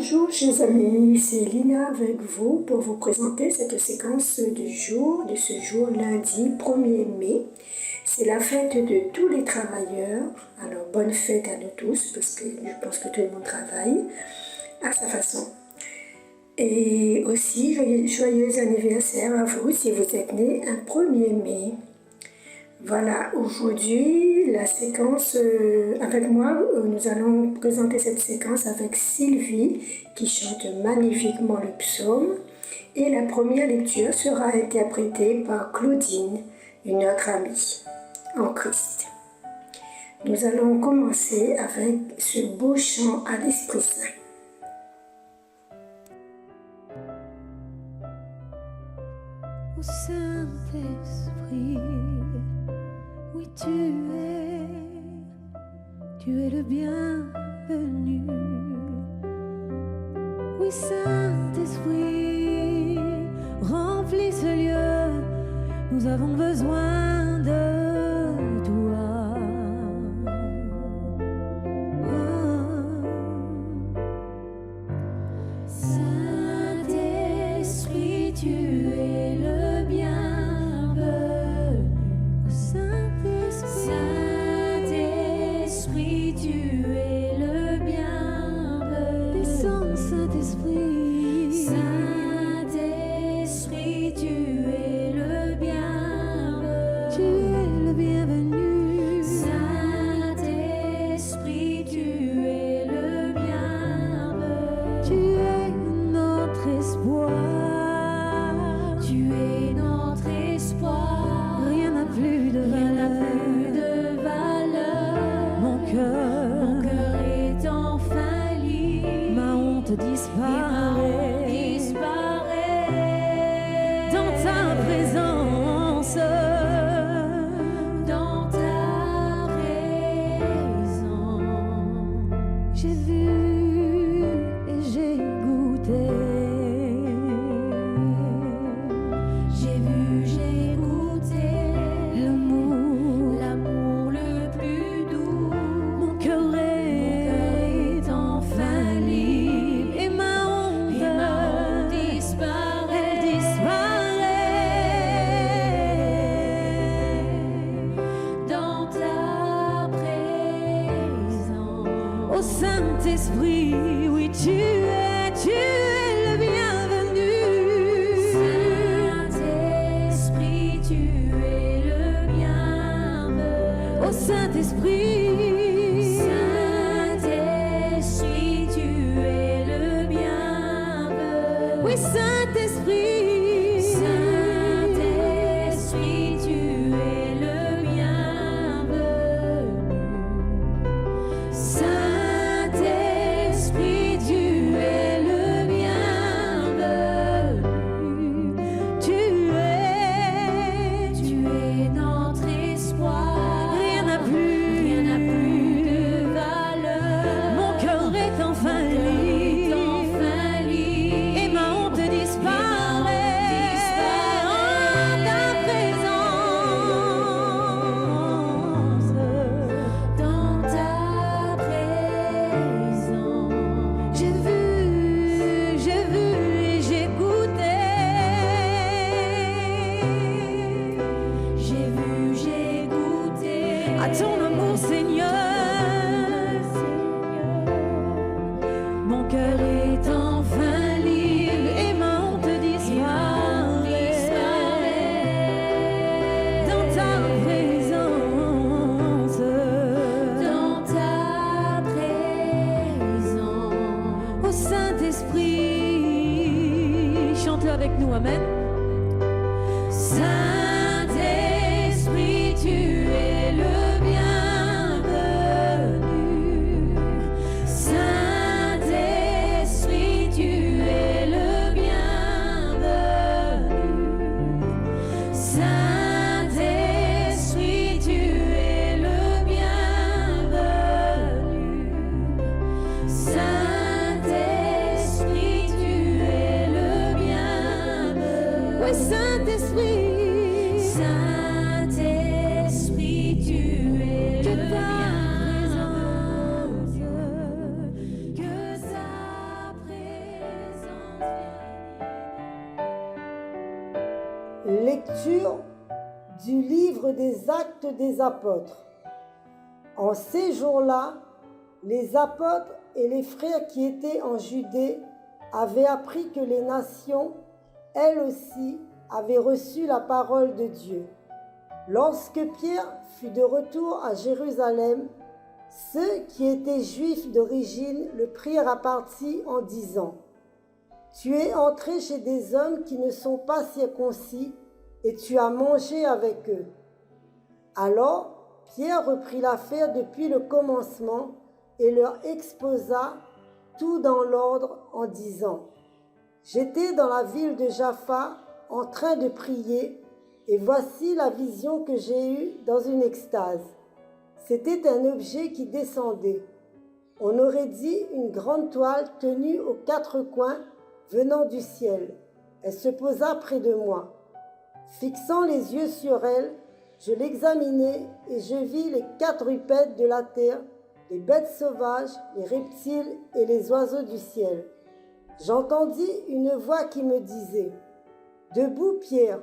Bonjour chers amis, c'est Lina avec vous pour vous présenter cette séquence du jour, de ce jour lundi 1er mai. C'est la fête de tous les travailleurs, alors bonne fête à nous tous parce que je pense que tout le monde travaille à sa façon. Et aussi joyeux anniversaire à vous si vous êtes né un 1er mai. Voilà, aujourd'hui, la séquence avec moi, nous allons présenter cette séquence avec Sylvie qui chante magnifiquement le psaume. Et la première lecture sera interprétée par Claudine, une autre amie en Christ. Nous allons commencer avec ce beau chant à l'Esprit Saint. Ô Saint-Esprit, oui tu es le bienvenu. Oui Saint-Esprit, remplis ce lieu, nous avons besoin de toi. Saint-Esprit, tu es le bienvenu. Saint-Esprit, tu es le bienvenu. Descends, Saint-Esprit. Saint-Esprit, tu es le bienvenu. Tu es le bienvenu. Saint-Esprit, tu es le bienvenu. Tu es notre espoir. Tu es notre espoir. Rien n'a plus de valeur. Mon cœur est enfin libre. Ma honte disparaît. Dans ta présence. Dans ta présence. J'ai vu et j'ai goûté. J'ai vu, j'ai goûté l'amour le plus doux. Mon cœur est enfin libre et ma honte disparaît. Elle disparaît dans ta présence. Ô Saint-Esprit, oui tu es le bienvenu. Saint-Esprit, tu es le bienvenu. Ô Saint-Esprit, Saint-Esprit, tu es le bienvenu. Oui Saint-Esprit, Saint-Esprit, tu es le bienvenu. Saint-Esprit, tu es le bienvenu. Tu es notre espoir. Rien n'a plus de valeur. Mon cœur est enfin libre. Et ma honte disparaît. En ta présence. Dans ta présence. J'ai vu et j'ai goûté. J'ai vu, j'ai goûté à ton amour, Seigneur. Mon cœur est enfin libre et ma honte disparaît. Dans ta présence. Dans ta présence. Ô Saint-Esprit, chante-le avec nous, amen. Saint-Esprit, tu es le bienvenu. Saint-Esprit, tu es le bienvenu. Saint-Esprit, tu es le bienvenu. Saint-Esprit, tu es le bienvenu. Oui, Saint-Esprit. Saint-Esprit, tu es le bienvenu. Que ta présence. Lecture du livre des Actes des Apôtres. En ces jours-là, les apôtres et les frères qui étaient en Judée avaient appris que les nations, elles aussi, avaient reçu la parole de Dieu. Lorsque Pierre fut de retour à Jérusalem, ceux qui étaient juifs d'origine le prirent à partie en disant : « Tu es entré chez des hommes qui ne sont pas circoncis et tu as mangé avec eux. » Alors Pierre reprit l'affaire depuis le commencement et leur exposa tout dans l'ordre en disant : « J'étais dans la ville de Jaffa en train de prier, et voici la vision que j'ai eue dans une extase. C'était un objet qui descendait. On aurait dit une grande toile tenue aux quatre coins venant du ciel. Elle se posa près de moi. Fixant les yeux sur elle, je l'examinai et je vis les quadrupèdes de la terre, les bêtes sauvages, les reptiles et les oiseaux du ciel. J'entendis une voix qui me disait : « Debout, Pierre,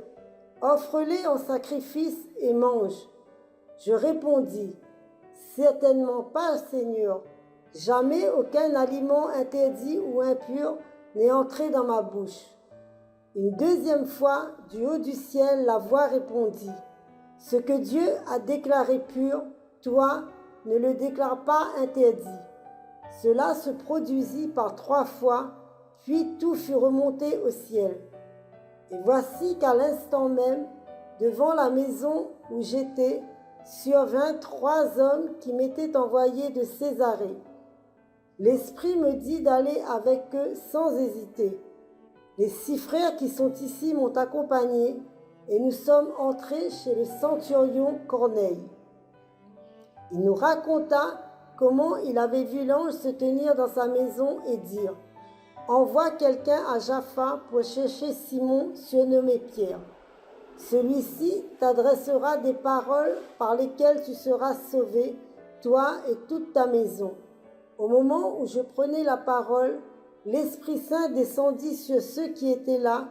offre-les en sacrifice et mange. » Je répondis : « Certainement pas, Seigneur. Jamais aucun aliment interdit ou impur n'est entré dans ma bouche. » Une deuxième fois, du haut du ciel, la voix répondit : « Ce que Dieu a déclaré pur, toi, ne le déclare pas interdit. » Cela se produisit par 3 fois, puis tout fut remonté au ciel. Et voici qu'à l'instant même, devant la maison où j'étais, survinrent 3 hommes qui m'étaient envoyés de Césarée. L'Esprit me dit d'aller avec eux sans hésiter. Les 6 frères qui sont ici m'ont accompagné et nous sommes entrés chez le centurion Corneille. Il nous raconta comment il avait vu l'ange se tenir dans sa maison et dire : « Envoie quelqu'un à Jaffa pour chercher Simon, surnommé Pierre. Celui-ci t'adressera des paroles par lesquelles tu seras sauvé, toi et toute ta maison. » Au moment où je prenais la parole, l'Esprit Saint descendit sur ceux qui étaient là,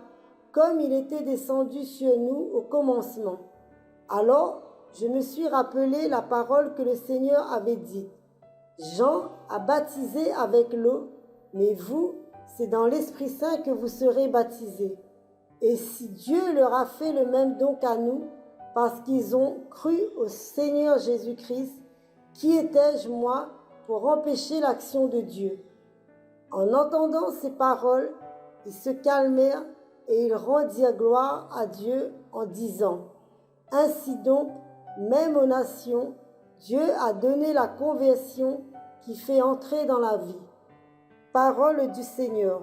comme il était descendu sur nous au commencement. Alors, je me suis rappelé la parole que le Seigneur avait dite : « Jean a baptisé avec l'eau, mais vous, c'est dans l'Esprit Saint que vous serez baptisés. » Et si Dieu leur a fait le même don qu'à nous, parce qu'ils ont cru au Seigneur Jésus-Christ, qui étais-je, moi, pour empêcher l'action de Dieu ? En entendant ces paroles, ils se calmèrent et ils rendirent gloire à Dieu en disant : « Ainsi donc, même aux nations, Dieu a donné la conversion qui fait entrer dans la vie. » Parole du Seigneur.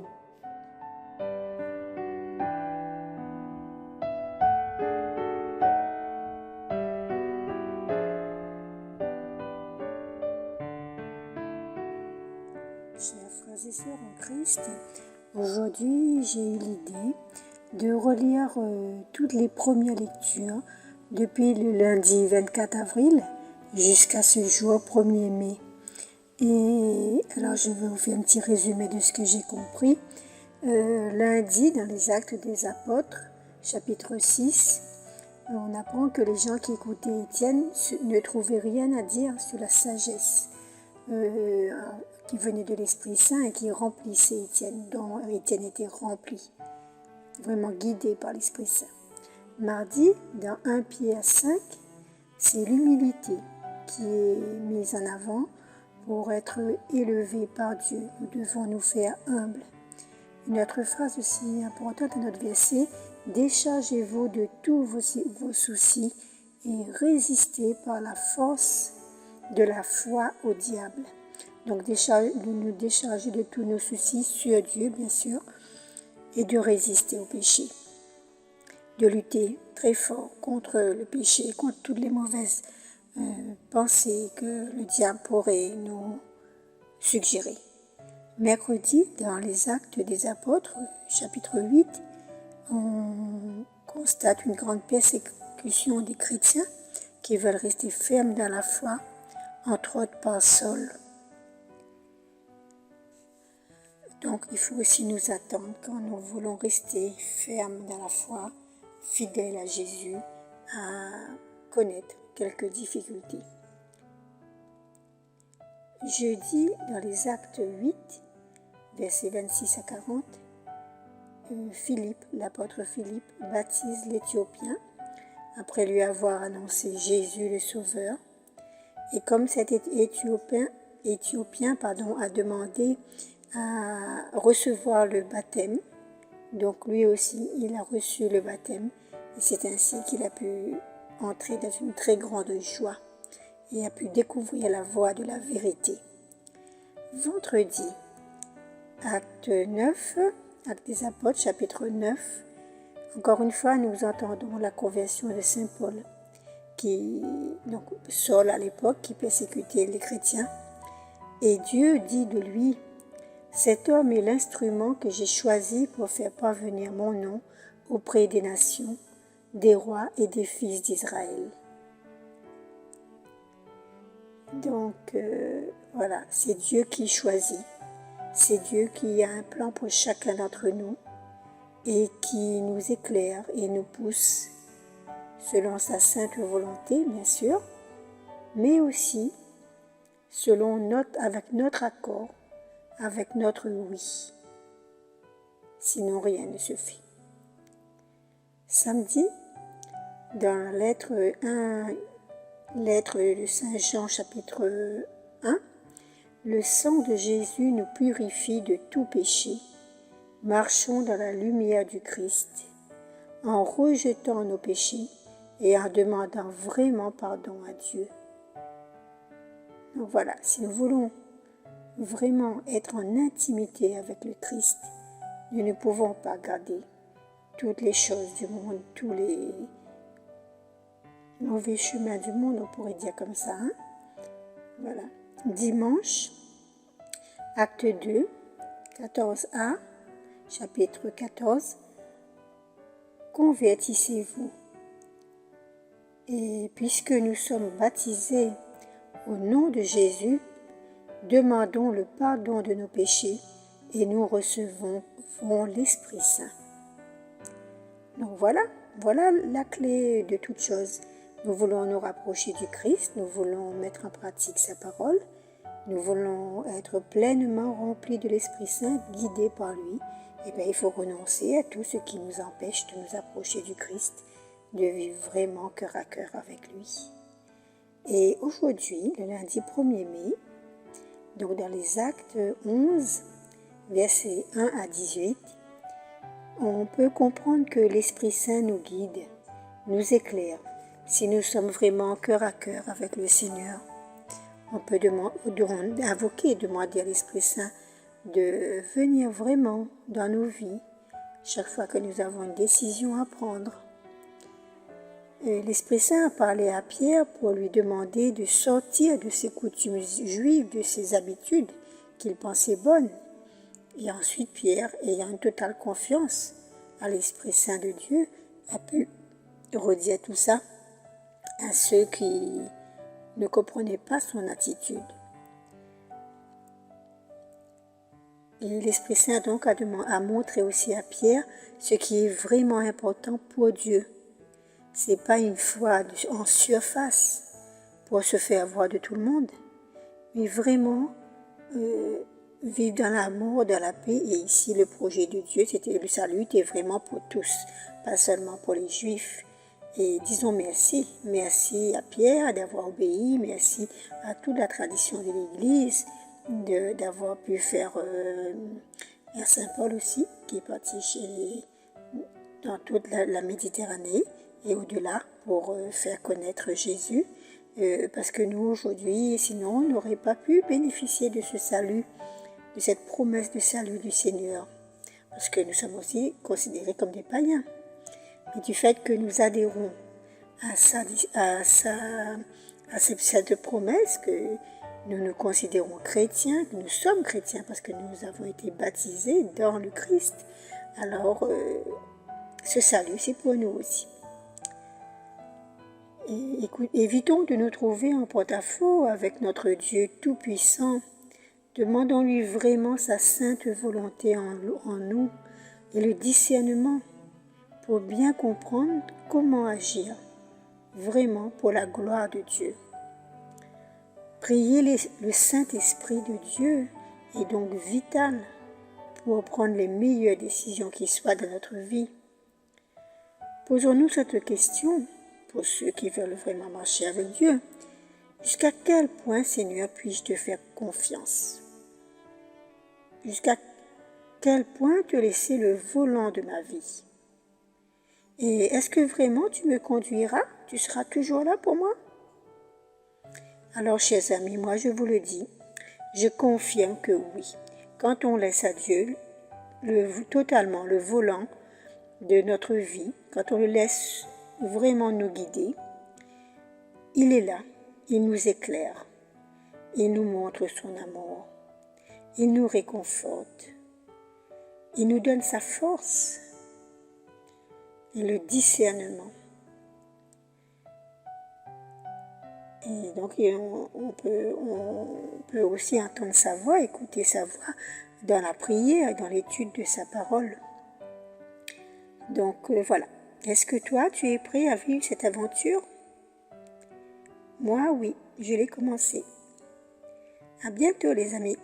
Chers frères et sœurs en Christ, aujourd'hui j'ai eu l'idée de relire toutes les premières lectures depuis le lundi 24 avril jusqu'à ce jour 1er mai. Et alors je vais vous faire un petit résumé de ce que j'ai compris. Lundi, dans les Actes des Apôtres, chapitre 6, on apprend que les gens qui écoutaient Étienne ne trouvaient rien à dire sur la sagesse qui venait de l'Esprit Saint et qui remplissait Étienne, dont Étienne était rempli, vraiment guidé par l'Esprit Saint. Mardi, dans 1 Pierre 5, c'est l'humilité qui est mise en avant pour être élevé par Dieu. Nous devons nous faire humbles. Une autre phrase aussi importante dans notre verset : déchargez-vous de tous vos soucis et résistez par la force de la foi au diable. Donc de nous décharger de tous nos soucis sur Dieu, bien sûr, et de résister au péché. De lutter très fort contre le péché, contre toutes les mauvaises pensées que le diable pourrait nous suggérer. Mercredi, dans les Actes des Apôtres, chapitre 8, on constate une grande persécution des chrétiens qui veulent rester fermes dans la foi, entre autres par Saul. Donc il faut aussi nous attendre quand nous voulons rester fermes dans la foi, fidèles à Jésus, à connaître quelques difficultés. Jeudi, dans les Actes 8, versets 26 à 40, l'apôtre Philippe baptise l'Éthiopien après lui avoir annoncé Jésus le Sauveur. Et comme cet Éthiopien a demandé à recevoir le baptême, donc lui aussi il a reçu le baptême, et c'est ainsi qu'il a pu entrer dans une très grande joie et a pu découvrir la voie de la vérité. Vendredi, acte des apôtres, chapitre 9, encore une fois nous entendons la conversion de Saint Paul, Saul à l'époque, qui persécutait les chrétiens, et Dieu dit de lui: cet homme est l'instrument que j'ai choisi pour faire parvenir mon nom auprès des nations, des rois et des fils d'Israël. Donc voilà, c'est Dieu qui choisit, c'est Dieu qui a un plan pour chacun d'entre nous et qui nous éclaire et nous pousse selon sa sainte volonté, bien sûr, mais aussi avec notre accord, avec notre oui. Sinon, rien ne se fait. Samedi, dans la lettre de Saint Jean, chapitre 1, le sang de Jésus nous purifie de tout péché. Marchons dans la lumière du Christ, en rejetant nos péchés et en demandant vraiment pardon à Dieu. Donc voilà, si nous voulons vraiment être en intimité avec le Christ, nous ne pouvons pas garder toutes les choses du monde, tous les mauvais chemins du monde, on pourrait dire comme ça. Voilà. Dimanche, acte 2, 14a, chapitre 14, convertissez-vous. Et puisque nous sommes baptisés au nom de Jésus, demandons le pardon de nos péchés et nous recevons l'Esprit Saint. Donc voilà la clé de toute chose. Nous voulons nous rapprocher du Christ, nous voulons mettre en pratique sa parole, nous voulons être pleinement remplis de l'Esprit Saint, guidés par lui. Et bien, il faut renoncer à tout ce qui nous empêche de nous approcher du Christ, de vivre vraiment cœur à cœur avec lui. Et aujourd'hui, le lundi 1er mai, donc dans les Actes 11, versets 1 à 18, on peut comprendre que l'Esprit Saint nous guide, nous éclaire. Si nous sommes vraiment cœur à cœur avec le Seigneur, on peut invoquer, demander à l'Esprit Saint de venir vraiment dans nos vies chaque fois que nous avons une décision à prendre. Et l'Esprit Saint a parlé à Pierre pour lui demander de sortir de ses coutumes juives, de ses habitudes qu'il pensait bonnes. Et ensuite Pierre, ayant une totale confiance à l'Esprit Saint de Dieu, a pu redire tout ça à ceux qui ne comprenaient pas son attitude. Et l'Esprit Saint donc a montré aussi à Pierre ce qui est vraiment important pour Dieu. C'est pas une foi en surface pour se faire voir de tout le monde, mais vraiment vivre dans l'amour, dans la paix. Et ici, le projet de Dieu, le salut était vraiment pour tous, pas seulement pour les Juifs. Et disons merci à Pierre d'avoir obéi, merci à toute la tradition de l'Église, d'avoir pu faire à Saint Paul aussi, qui est parti dans toute la Méditerranée et au-delà pour faire connaître Jésus, parce que nous aujourd'hui, sinon, on n'aurait pas pu bénéficier de ce salut, de cette promesse de salut du Seigneur, parce que nous sommes aussi considérés comme des païens. Mais du fait que nous adhérons à cette promesse, que nous nous considérons chrétiens, que nous sommes chrétiens parce que nous avons été baptisés dans le Christ, alors ce salut c'est pour nous aussi. Et évitons de nous trouver en porte-à-faux avec notre Dieu tout-puissant. Demandons-lui vraiment sa sainte volonté en nous et le discernement pour bien comprendre comment agir vraiment pour la gloire de Dieu. Prier le Saint-Esprit de Dieu est donc vital pour prendre les meilleures décisions qui soient dans notre vie. Posons-nous cette question pour ceux qui veulent vraiment marcher avec Dieu. Jusqu'à quel point, Seigneur, puis-je te faire confiance? Jusqu'à quel point te laisser le volant de ma vie? Et est-ce que vraiment tu me conduiras? Tu seras toujours là pour moi? Alors, chers amis, moi je vous le dis, je confirme que oui. Quand on laisse à Dieu totalement le volant de notre vie, quand on le laisse vraiment nous guider, il est là, il nous éclaire, il nous montre son amour, il nous réconforte, il nous donne sa force et le discernement. Et donc on peut aussi entendre sa voix, écouter sa voix dans la prière et dans l'étude de sa parole. Donc voilà. Est-ce que toi, tu es prêt à vivre cette aventure? Moi, oui, je l'ai commencé. À bientôt, les amis.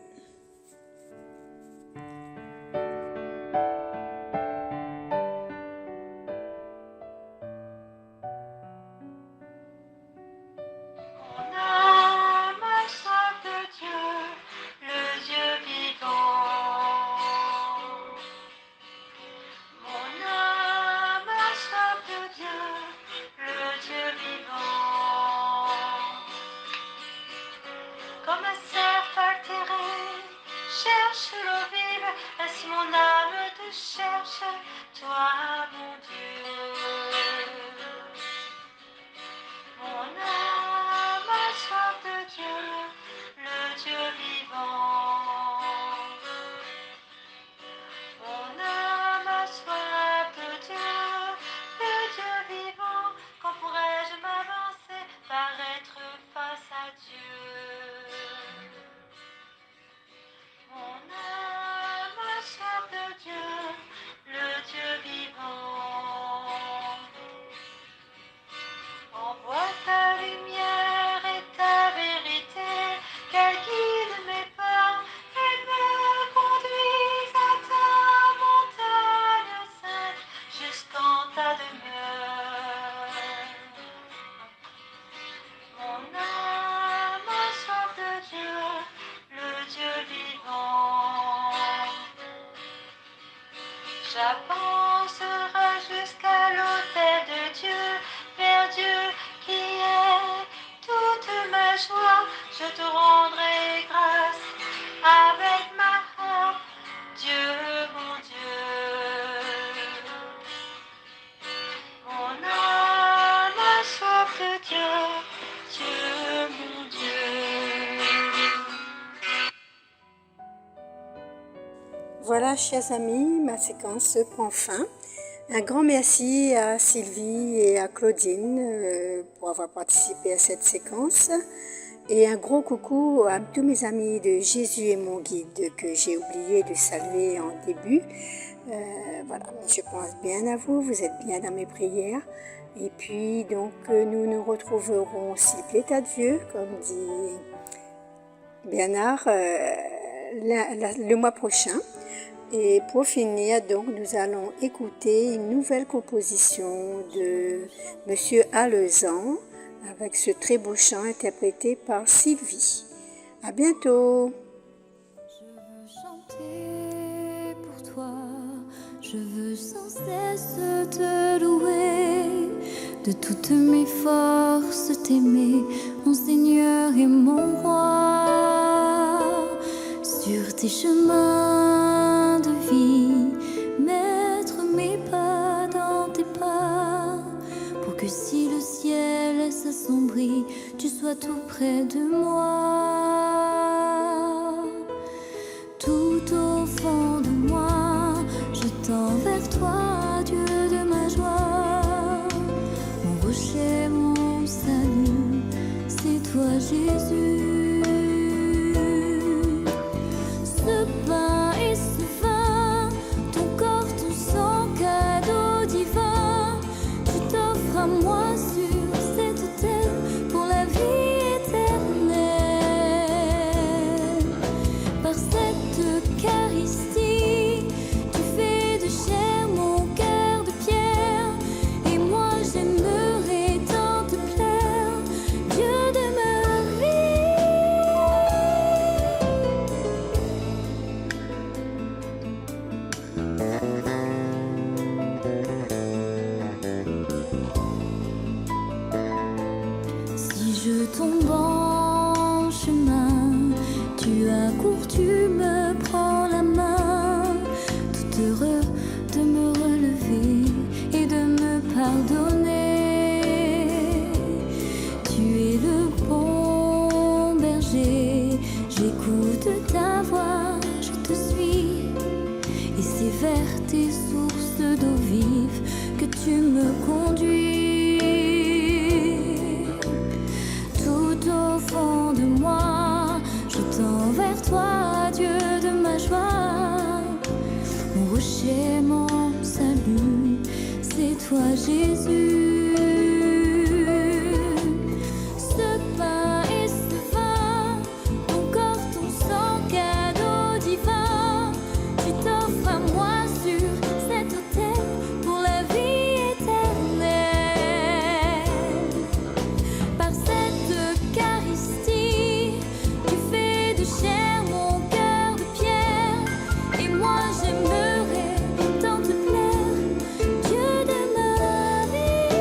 Mon âme a soif de Dieu, le Dieu vivant. Mon âme a soif de Dieu, le Dieu vivant. Comme un cerf altéré cherche l'eau vive, ainsi mon âme te cherche, toi mon Dieu. Mon âme a soif de Dieu, le Dieu vivant. Mon âme a soif de Dieu, le Dieu vivant. Quand pourrais-je m'avancer, paraître face à Dieu? Mon âme a soif de Dieu, le Dieu vivant. Envoie ta lumière et ta vérité, qu'elle guide mes pas et me conduise à ta montagne sainte, jusqu'en ta demeure. Mon âme a soif de Dieu, le Dieu vivant. J'avancerai jusqu'à l'autel de Dieu, vers Dieu qui est toute ma joie. Je te rendrai grâce avec ma harpe, Dieu mon Dieu. Mon âme a soif de Dieu, Dieu mon Dieu. Voilà, chers amis, ma séquence prend fin. Un grand merci à Sylvie et à Claudine pour avoir participé à cette séquence. Et un gros coucou à tous mes amis de Jésus est mon guide que j'ai oublié de saluer en début. Voilà, je pense bien à vous, vous êtes bien dans mes prières. Et puis, donc, nous nous retrouverons, s'il plaît à Dieu, comme dit Bernard, le mois prochain. Et pour finir, donc, nous allons écouter une nouvelle composition de Monsieur Alezan avec ce très beau chant interprété par Sylvie. À bientôt! Je veux chanter pour toi, je veux sans cesse te louer, de toutes mes forces t'aimer, mon Seigneur et mon Roi, sur tes chemins de vie, mettre mes pas dans tes pas, pour que si le ciel s'assombrit, tu sois tout près de moi. Tout au fond de moi, je tends vers toi, Dieu de ma joie. Mon rocher, mon salut, c'est toi Jésus. Ce pain et ce vin, ton corps, ton sang, cadeau divin. à moi sur cet autel pour la vie éternelle. Par cette Eucharistie, tu fais de chair mon cœur de pierre, et moi j'aimerais tant te plaire, Dieu de ma Si je tombe en chemin, tu accours, tu me prends la main, tout heureux de me relever et de me pardonner. Tu es le bon berger, j'écoute ta voix, je te suis, et c'est vers tes sources d'eau vive que tu me conduis. Tout au fond de moi, je tends vers toi, Dieu de ma joie. Mon rocher, mon salut, c'est toi Jésus. Ce pain et ce vin, ton corps, ton sang, cadeau divin, tu t'offres à moi sur cet autel pour la vie éternelle. Par cette Eucharistie, tu fais de chair mon cœur de pierre, et moi j'aimerais tant te plaire, Dieu de ma vie.